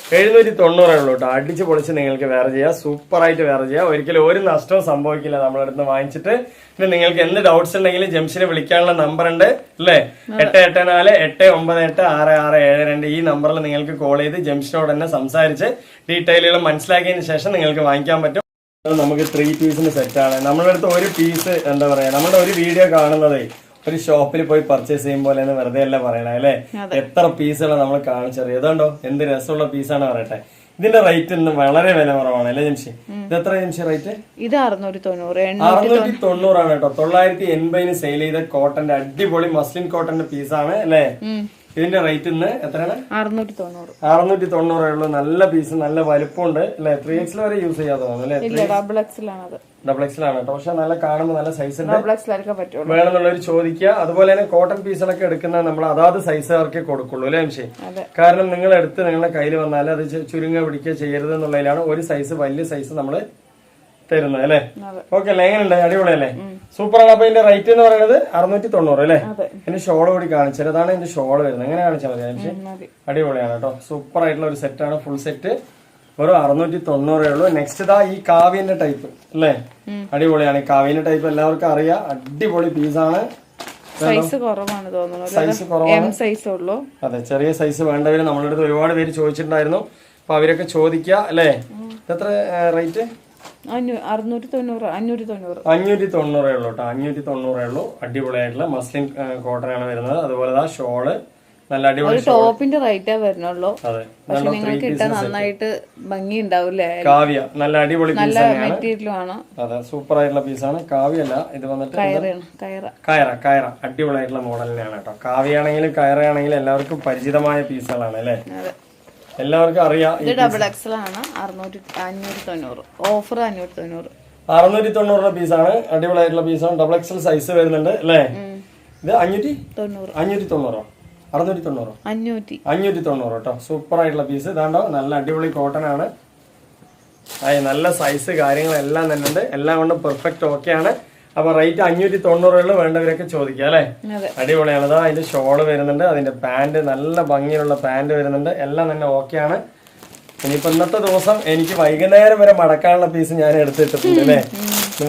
790 ഉള്ളൂ കേട്ടോ. അടിച്ച് പൊളിച്ച് നിങ്ങൾക്ക് വേറെ ചെയ്യാം, സൂപ്പർ ആയിട്ട് വേറെ ചെയ്യാം. ഒരിക്കലും ഒരു നഷ്ടവും സംഭവിക്കില്ല നമ്മുടെ അടുത്ത് വാങ്ങിച്ചിട്ട്. പിന്നെ നിങ്ങൾക്ക് എന്ത് ഡൗട്ട്സ് ഉണ്ടെങ്കിലും ജംഷനെ വിളിക്കാനുള്ള നമ്പർ ഉണ്ട് അല്ലേ, 8848986672. ഈ നമ്പറിൽ നിങ്ങൾക്ക് കോൾ ചെയ്ത് ജംഷനോട് തന്നെ സംസാരിച്ച് ഡീറ്റെയിലുകൾ മനസ്സിലാക്കിയതിന് ശേഷം നിങ്ങൾക്ക് വാങ്ങിക്കാൻ പറ്റും. നമുക്ക് 3 പീസിന് സെറ്റാണ്. നമ്മളുടെ അടുത്ത് ഒരു പീസ് എന്താ പറയാ, നമ്മുടെ ഒരു വീഡിയോ കാണുന്നതേ ഒരു ഷോപ്പിൽ പോയി പർച്ചേസ് ചെയ്യുമ്പോൾ വെറുതെ അല്ല പറയണേ അല്ലെ. എത്ര പീസുകളാണ് നമ്മൾ കാണിച്ചറിയാം. ഇതുണ്ടോ എന്ത് രസമുള്ള പീസാണ് പറയട്ടെ. ഇതിന്റെ റേറ്റ് ഇന്ന് വളരെ വില കുറവാണ് അല്ലേ ജംഷി? ഇത് എത്ര ജംഷി റേറ്റ്? ഇത് 690 ആണ് കേട്ടോ. 980 സെയിൽ ചെയ്ത കോട്ടന്റെ അടിപൊളി മസ്ലിൻ കോട്ടന്റെ പീസാണ് അല്ലേ. ഇതിന്റെ റേറ്റ് ഇന്ന് എത്രയാണ്? 690 ഉള്ളൂ. നല്ല പീസ്, നല്ല വലുപ്പമുണ്ട് അല്ലെ. 3XL വരെ യൂസ് ചെയ്യാതെ തോന്നുന്നു അല്ലെ. ഡബിൾ എക്സൽ ആണ് കേട്ടോ. പക്ഷെ നല്ല കാണുമ്പോൾ നല്ല സൈസ് ഉണ്ട്, വേണമെന്നുള്ളവർ ചോദിക്കുക. അതുപോലെ തന്നെ കോട്ടൺ പീസുകളൊക്കെ എടുക്കുന്ന നമ്മൾ അതാത് സൈസുകാർക്കേ കൊടുക്കുള്ളൂ അല്ലെ ജംഷി. കാരണം നിങ്ങൾ എടുത്ത് നിങ്ങളുടെ കയ്യിൽ വന്നാൽ അത് ചുരുങ്ങ പിടിക്കുക ചെയ്യരുത് എന്നുള്ളതിലാണ് ഒരു സൈസ് വലിയ സൈസ് നമ്മള് തരുന്നത് അല്ലെ. ഓക്കെ അല്ലേ, എങ്ങനെയുണ്ട്? അടിപൊളിയല്ലേ, സൂപ്പറാണ്. അപ്പൊ ഇതിന്റെ റേറ്റ് എന്ന് പറയുന്നത് 690 അല്ലേ. എന്റെ ഷോള് കൂടി കാണിച്ചത്, അതാണ് എന്റെ ഷോള് വരുന്നത്. എങ്ങനെ കാണിച്ചാൽ മതി. അടിപൊളിയാണ് കേട്ടോ, സൂപ്പർ ആയിട്ടുള്ള ഒരു സെറ്റാണ്. ഫുൾ സെറ്റ് വെറും 690 ഉള്ളൂ. നെക്സ്റ്റ് ഇതാ ഈ കാവ്യന്റെ ടൈപ്പ് അല്ലേ, അടിപൊളിയാണ്. ഈ കാവ്യന്റെ ടൈപ്പ് എല്ലാവർക്കും അറിയാം, അടിപൊളി പീസാണ്. സൈസ് കുറവാണ് തോന്നുന്നു, സൈസ് കുറവാണ്. അതെ, ചെറിയ സൈസ് വേണ്ടവര് നമ്മളുടെ അടുത്ത് ഒരുപാട് പേര് ചോദിച്ചിട്ടുണ്ടായിരുന്നു. അപ്പൊ അവരൊക്കെ ചോദിക്കുക അല്ലേ. എത്ര റേറ്റ്? 590 ഉള്ളൂ കേട്ടോ. 590 ഉള്ളൂ. അടിപൊളിയായിട്ടുള്ള മസ്ലിൻ കോട്ടൺ ആണ് വരുന്നത്. അതുപോലെ ഷോള് നല്ല അടിപൊളി ടോപ്പിന്റെ റേറ്റേ വരുന്നുള്ളൂ. പക്ഷെ നിങ്ങൾക്ക് ഇട്ടാൽ നന്നായിട്ട് ഭംഗി ഉണ്ടാവില്ലേ. കാവ്യ നല്ല അടിപൊളി മെറ്റീരിയലാണ്. അതെ, സൂപ്പർ ആയിട്ടുള്ള പീസാണ്. കാവ്യല്ല, ഇത് വന്നിട്ട് കയറ അടിപൊളിയായിട്ടുള്ള മോഡലിനാണ് കേട്ടോ. കാവ്യാണെങ്കിലും കയറയാണെങ്കിലും എല്ലാവർക്കും പരിചിതമായ പീസുകളാണ് അല്ലെ, എല്ലാവർക്കും അറിയാം. ഇത് ഡബിൾ എക്സൽ ആണ്. 590 ഓഫർ 690 പീസാണ്. അടിപൊളിയായിട്ടുള്ള പീസാണ്. ഡബിൾ എക്സൽ സൈസ് വരുന്നുണ്ട് അല്ലേ. ഇത് 590 കേട്ടോ. സൂപ്പർ ആയിട്ടുള്ള പീസ്. ഇതാണ്ടോ നല്ല അടിപൊളി കോട്ടൺ ആണ്. നല്ല സൈസ് കാര്യങ്ങളെല്ലാം തന്നെ ഉണ്ട്. എല്ലാം കൊണ്ടും പെർഫെക്റ്റ് ഓക്കെ ആണ്. അപ്പൊ റേറ്റ് 590 വേണ്ടവരൊക്കെ ചോദിക്കുക അല്ലെ. അടിപൊളിയാണ്. അതാ അതിന്റെ ഷോള് വരുന്നുണ്ട്, അതിന്റെ പാന്റ് നല്ല ഭംഗിയുള്ള പാന്റ് വരുന്നുണ്ട്. എല്ലാം തന്നെ ഓക്കെ ആണ്. ഇനിയിപ്പോ ഇന്നത്തെ ദിവസം എനിക്ക് വൈകുന്നേരം വരെ മടക്കാനുള്ള പീസ് ഞാൻ എടുത്തിട്ടുണ്ട് അല്ലേ.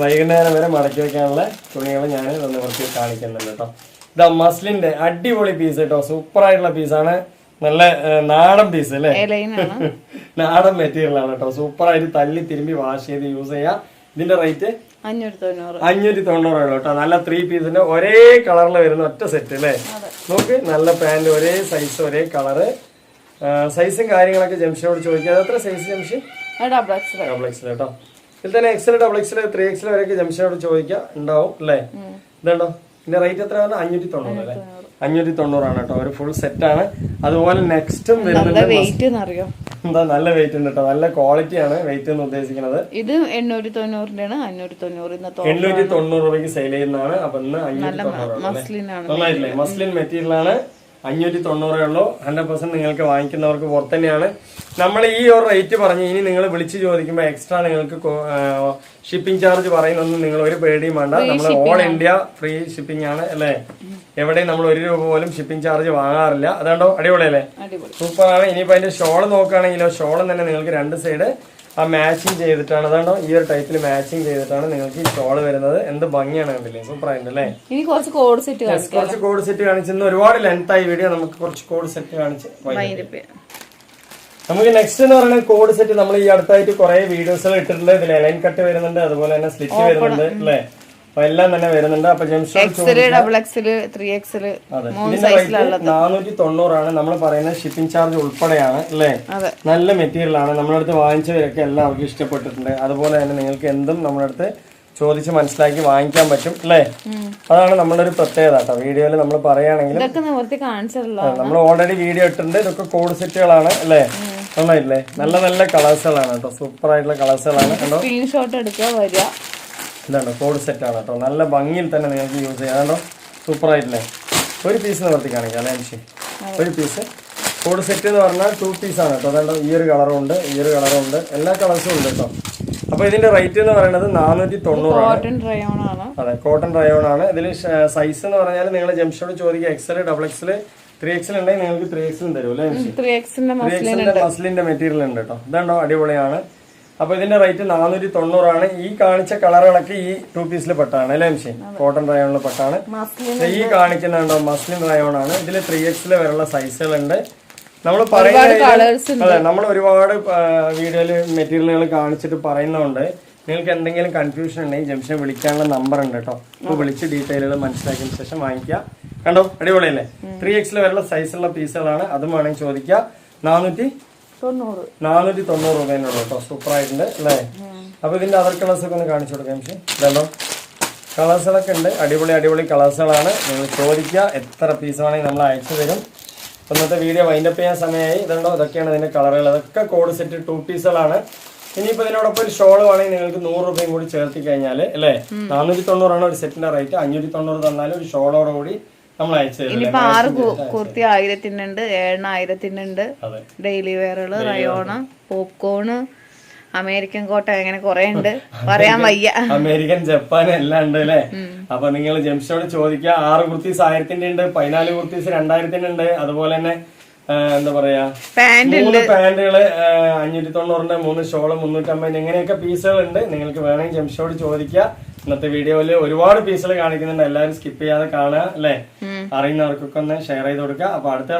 വൈകുന്നേരം വരെ മടക്കി വെക്കാനുള്ള തുണികൾ ഞാൻ ഇവർക്ക് കാണിക്കുന്നുണ്ട് കേട്ടോ. ഇതാ മസ്ലിന്റെ അടിപൊളി പീസ് കേട്ടോ, സൂപ്പർ ആയിട്ടുള്ള പീസാണ്. നല്ല നാടൻ പീസ് അല്ലേ, നാടൻ മെറ്റീരിയൽ ആണ് കേട്ടോ. സൂപ്പർ ആയിട്ട് തല്ലി തിരുമ്പി വാഷ് ചെയ്ത് യൂസ് ചെയ്യാം. ഇതിന്റെ റേറ്റ് 590 കേട്ടോ. നല്ല 3 പീസിന്റെ ഒരേ കളറിൽ വരുന്ന ഒറ്റ സെറ്റ് അല്ലേ. നോക്ക്, നല്ല പാന്റ്, ഒരേ സൈസ്, ഒരേ കളറ്. സൈസും കാര്യങ്ങളൊക്കെ ജംഷനോട് ചോദിക്കുക. എത്ര സൈസ് ജംഷൻ? ഡബിൾ എക്സൽ കേട്ടോ. ഇതിൽ തന്നെ എക്സൽ, ഡബിൾ എക്സൽ, 3XL വരെയൊക്കെ ജംഷനോട് ചോദിക്കുക, ഉണ്ടാവും അല്ലേ. ഇതുണ്ടോ ഇതിന്റെ റേറ്റ് എത്ര? 590 അല്ലേ. 590 കേട്ടോ, ഒരു ഫുൾ സെറ്റ് ആണ്. അതുപോലെ നെക്സ്റ്റും വരുന്നുണ്ട്. വെയിറ്റ് അറിയോ? എന്താ നല്ല വെയിറ്റ് ഉണ്ട് കേട്ടോ, നല്ല ക്വാളിറ്റി ആണ് വെയിറ്റ് എന്ന് ഉദ്ദേശിക്കുന്നത്. ഇത് 890 890 രൂപയ്ക്ക് സെയിൽ ചെയ്യുന്നതാണ്. അപ്പൊ ഇന്ന് 590 നന്നായിട്ടില്ലേ? മസ്ലിൻ മെറ്റീരിയൽ ആണ്, 590 ഉള്ളൂ. 100% നിങ്ങൾക്ക് വാങ്ങിക്കുന്നവർക്ക് പുറത്ത് തന്നെയാണ്. നമ്മൾ ഈ ഒരു റേറ്റ് പറഞ്ഞു. ഇനി നിങ്ങൾ വിളിച്ചു ചോദിക്കുമ്പോൾ എക്സ്ട്രാ നിങ്ങൾക്ക് ഷിപ്പിംഗ് ചാർജ് പറയുന്നൊന്നും നിങ്ങൾ ഒരു പേടിയും വേണ്ട. നമ്മൾ ഓൾ ഇന്ത്യ ഫ്രീ ഷിപ്പിംഗ് ആണ് അല്ലേ? എവിടെയും നമ്മൾ 1 രൂപ പോലും ഷിപ്പിംഗ് ചാർജ് വാങ്ങാറില്ല. അതുകൊണ്ടോ അടിപൊളിയല്ലേ? സൂപ്പർ ആണ്. ഇനിയിപ്പോ അതിന്റെ ഷോള് നോക്കുകയാണെങ്കിലോ, ഷോളും തന്നെ നിങ്ങൾക്ക് 2 സൈഡ് ആ മാച്ചിങ് ചെയ്തിട്ടാണ്. അതുകൊണ്ടോ ഈ ഒരു ടൈപ്പിൽ മാച്ചിങ് ചെയ്തിട്ടാണ് നിങ്ങൾക്ക് ഈ ഷോള് വരുന്നത്. എന്ത് ഭംഗിയാണ് കണ്ടില്ലേ? സൂപ്പർ ആയിട്ടല്ലേ? കുറച്ച് കോഡ് സെറ്റ് കാണിച്ചെന്ന് ഒരുപാട് ലെങ്ത് ആയി വീഡിയോ. നമുക്ക് കുറച്ച് കോഡ് സെറ്റ് കാണിച്ച് നമുക്ക് നെക്സ്റ്റ് എന്ന് പറയുന്നത് കോഡ് സെറ്റ്. നമ്മൾ ഈ അടുത്തായിട്ട് കുറെ വീഡിയോസുകൾ ഇട്ടിട്ടുണ്ട്. ഇതിൽ ലൈൻ കട്ട് വരുന്നുണ്ട്, അതുപോലെ തന്നെ സ്ലിറ്റ് വരുന്നുണ്ട് അല്ലേ? അപ്പൊ എല്ലാം തന്നെ വരുന്നുണ്ട്. അപ്പൊ ജംഷോൺ 490 ആണ്. നമ്മൾ പറയുന്നത് ഷിപ്പിംഗ് ചാർജ് ഉൾപ്പെടെയാണ് അല്ലേ? നല്ല മെറ്റീരിയൽ ആണ്. നമ്മളടുത്ത് വാങ്ങിച്ചവരൊക്കെ എല്ലാവർക്കും ഇഷ്ടപ്പെട്ടിട്ടുണ്ട്. അതുപോലെ തന്നെ നിങ്ങൾക്ക് എന്തും നമ്മളടുത്ത് ചോദിച്ച് മനസ്സിലാക്കി വാങ്ങിക്കാൻ പറ്റും അല്ലേ? അതാണ് നമ്മുടെ ഒരു പ്രത്യേകത കേട്ടോ. വീഡിയോയിൽ നമ്മൾ പറയുകയാണെങ്കിൽ നമ്മൾ ഓൾറെഡി വീഡിയോ ഇട്ടിട്ടുണ്ട്. ഇതൊക്കെ കോഡ് സെറ്റുകളാണ് അല്ലേ? നന്നായില്ലേ? നല്ല നല്ല കളേഴ്സുകളാണ് കേട്ടോ, സൂപ്പർ ആയിട്ടുള്ള കളേഴ്സുകളാണ്. കണ്ടോ, സ്ക്രീൻഷോട്ട് എടുക്കുക വരിക. ഇതാണോ കോഡ് സെറ്റ് ആണ് കേട്ടോ. നല്ല ഭംഗിയിൽ തന്നെ നിങ്ങൾക്ക് യൂസ് ചെയ്യാം. കണ്ടോ, സൂപ്പർ ആയിട്ടില്ലേ? ഒരു പീസ് നിവർത്തി കാണിക്കാം അല്ലേ അംശി? ഒരു പീസ് കോഡ് സെറ്റ് എന്ന് പറഞ്ഞാൽ 2 പീസാണ് കേട്ടോ. അതുകൊണ്ട് ഈ ഒരു കളറും ഉണ്ട്, ഈ ഒരു കളറും ഉണ്ട്, എല്ലാ കളേഴ്സും ഉണ്ട് കേട്ടോ. അപ്പൊ ഇതിന്റെ റേറ്റ് എന്ന് പറയുന്നത് 490 ആണ്. അതെ, കോട്ടൺ റയോൺ ആണ്. ഇതിൽ സൈസ് എന്ന് പറഞ്ഞാൽ നിങ്ങൾ ജംഷോട് ചോദിക്കുക XL, XXL, 3XL ഉണ്ടെങ്കിൽ നിങ്ങൾക്ക് 3XL തരും അല്ലേ? 3XL മസ്ലിന്റെ മെറ്റീരിയൽ ഉണ്ട് കേട്ടോ. ഇതാണ്ടോ അടിപൊളിയാണ്. അപ്പൊ ഇതിന്റെ റേറ്റ് 490 ആണ്. ഈ കാണിച്ച കളറുകളൊക്കെ ഈ 2 പീസിൽ പെട്ടാണ് അല്ലേ അംശി? കോട്ടൺ റയോണിൽ പെട്ടാണ്. ഈ കാണിക്കുന്നുണ്ടോ മസ്ലിൻ റയോൺ ആണ്. ഇതിൽ 3XL വരെയുള്ള സൈസുകളുണ്ട്. നമ്മൾ പറയുന്നത് അതെ, നമ്മൾ ഒരുപാട് വീഡിയോയില് മെറ്റീരിയലുകൾ കാണിച്ചിട്ട് പറയുന്നതുകൊണ്ട് നിങ്ങൾക്ക് എന്തെങ്കിലും കൺഫ്യൂഷൻ ഉണ്ടെങ്കിൽ ജംഷൻ വിളിക്കാനുള്ള നമ്പർ ഉണ്ട് കേട്ടോ. അപ്പോൾ വിളിച്ച് ഡീറ്റെയിലുകൾ മനസ്സിലാക്കിയതിന് ശേഷം വാങ്ങിക്കുക. കണ്ടോ, അടിപൊളിയല്ലേ? 3XL വരെയുള്ള സൈസുള്ള പീസുകളാണ്. അതും വേണമെങ്കിൽ ചോദിക്കുക. 490 രൂപേനുള്ളൂ കേട്ടോ. സൂപ്പർ ആയിട്ടുണ്ട് അല്ലേ? അപ്പൊ ഇതിന്റെ അതർ കളേഴ്സ് ഒക്കെ ഒന്ന് കാണിച്ചു കൊടുക്കാം ജംഷൻ. ഇതല്ലോ കളേഴ്സുകളൊക്കെ ഉണ്ട്. അടിപൊളി കളേഴ്സുകളാണ്. നിങ്ങൾ ചോദിക്കുക, എത്ര പീസ് വേണമെങ്കിൽ നമ്മൾ അയച്ചു തരും. ഇന്നത്തെ വീഡിയോ വൈൻഡപ്പ് ചെയ്യാൻ സമയമായി. ഇതുണ്ടോ, ഇതൊക്കെയാണ് ഇതിന്റെ കളറുകൾ. അതൊക്കെ കോഡ് സെറ്റ് 2 പീസുകളാണ്. ഇനിയിപ്പോ ഇതിനോടൊപ്പം ഒരു ഷോള് വേണമെങ്കിൽ നിങ്ങൾക്ക് 100 രൂപയും കൂടി ചേർത്തി കഴിഞ്ഞാൽ അല്ലേ? 490 ആണ് ഒരു സെറ്റിന്റെ റേറ്റ്. 590 തന്നാലും ഒരു ഷോളോട് കൂടി നമ്മൾ അയച്ചു തരും. 1000-നുണ്ട്, 7000-നുണ്ട്. ഡെയിലി വെയറുകള്, റയോണ്, പോപ്കോണ്, അമേരിക്കൻ കോട്ട, അങ്ങനെ കുറെ ഉണ്ട്, പറയാൻ വയ്യ. അമേരിക്കൻ, ജപ്പാൻ എല്ലാം ഉണ്ട് അല്ലെ? അപ്പൊ നിങ്ങൾ ജംഷോട് ചോദിക്കുക. 6 കുർത്തീസ് 1000-ന്റെ ഉണ്ട്, 14 കുർത്തീസ് 2000-ന്റെ ഉണ്ട്. അതുപോലെ തന്നെ എന്താ പറയാ, 3 പാന്റുകള് 590-ന്റെ, 3 ഷോള് 350, ഇങ്ങനെയൊക്കെ പീസുകൾ ഉണ്ട്. നിങ്ങൾക്ക് വേണമെങ്കിൽ ജംഷോട് ചോദിക്കുക. ഇന്നത്തെ വീഡിയോയില് ഒരുപാട് പീസുകൾ കാണിക്കുന്നുണ്ട്. എല്ലാവരും സ്കിപ്പ് ചെയ്യാതെ കാണുക അല്ലെ? അറിയുന്നവർക്കൊക്കെ ഒന്ന് ഷെയർ ചെയ്ത് കൊടുക്കുക. അപ്പൊ അടുത്ത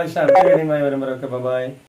വീഡിയോ വരുമ്പോഴൊക്കെ ബൈ.